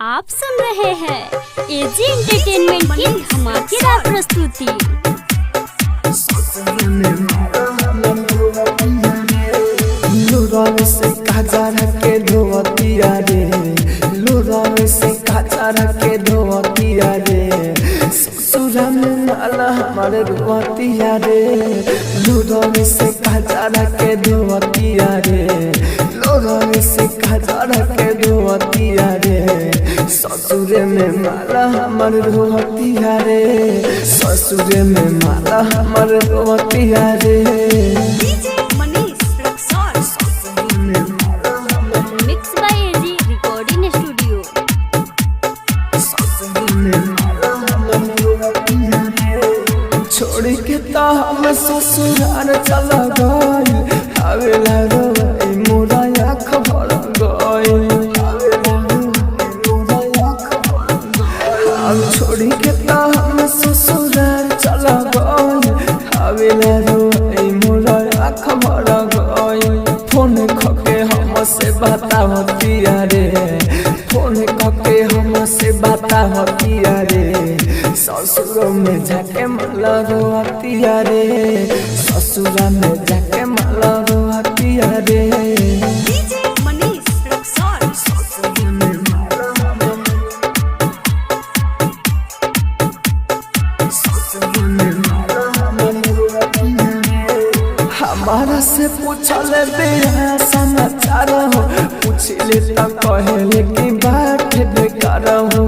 आप सुन रहे हैं एजी एंटरटेनमेंट की धमाकेदार प्रस्तुति। लोरावे से काजा रखे धोवतिया रे, लोरावे से काजा रखे धोवतिया रे, ससुरा में नाला हमारे रोवतिया रे। लोरावे से काजा रखे धोवतिया रे, लोरावे से काजा रखे धोवतिया रे, ससुरे में माला हमारे रोवतिया रे, ससुरे में माला हमारे रोवतिया रे। Mix by AG recording studio. छोड़ के तो हम ससुराल चला गइल, आवेला रोई मोरा आँख भर गइल। छोड़ के तो हम ससुराल चला गइल, आवेला रोई मोरा आँख भर गइल। फोन खके हमसे बतावतिया रे, फोन खके हमसे बतावतिया रे, ससुर में जाके माला रोवतिया रे, ससुरा में जाके माला रोवतिया रे। हमारा से पूछल बेरा समाचार हो, पूछले तो कहले कि बात बेकार हो।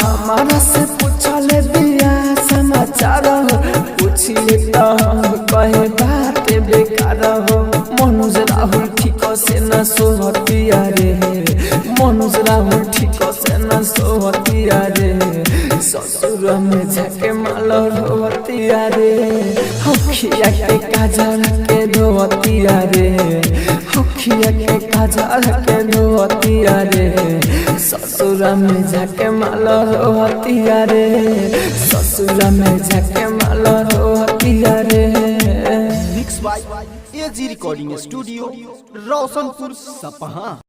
हमारा से पूछल बेरा समाचार हो, पूछले तो कहे बात बेकार हो। मनोज राहुल ठीक से न सोहतिया रे, मनोज राहुल ठीक से न सोहतिया रे, ससुर में जाके माला रोवतिया रे। हखिया के काजल के धोवतिया रे, हखिया के काजल के धोवतिया रे, ससुर में जाके माला रोवतिया रे, ससुर में जाके माला रोवतिया रे। Mix by AG recording studio, Roshanpur Sapaha.